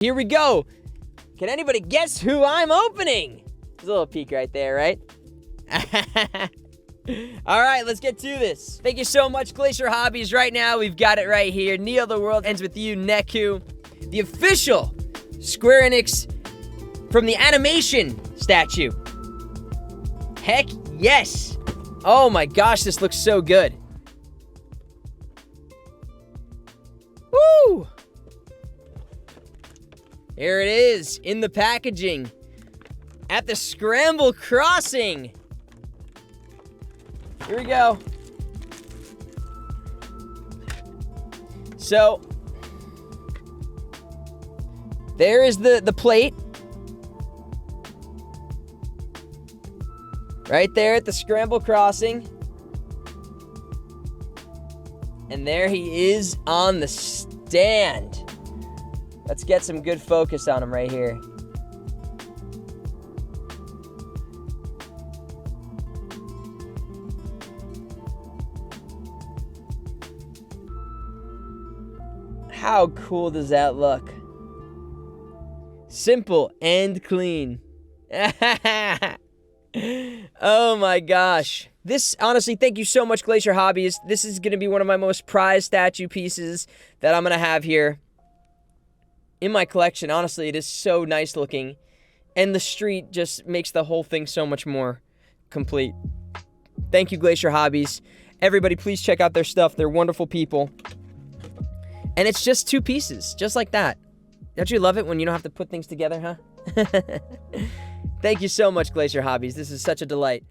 Here we go. Can anybody guess who I'm opening? There's a little peek right there, right? All right, let's get to this. Thank you so much, Glacier Hobbies. Right now, we've got it right here. Neil, the world ends with you, Neku. The official Square Enix from the animation statue. Heck yes. Oh my gosh, this looks so good. Woo! Here it is in the packaging at the Scramble Crossing. Here we go. So, there is the plate. Right there at the Scramble Crossing. And there he is on the stand. Let's get some good focus on him right here. How cool does that look? Simple and clean. Oh my gosh. This, honestly, thank you so much, Glacier Hobbies. This is going to be one of my most prized statue pieces that I'm going to have here in my collection. Honestly, it is so nice looking. And the street just makes the whole thing so much more complete. Thank you, Glacier Hobbies. Everybody, please check out their stuff. They're wonderful people. And it's just 2 pieces, just like that. Don't you love it when you don't have to put things together, huh? Thank you so much, Glacier Hobbies. This is such a delight.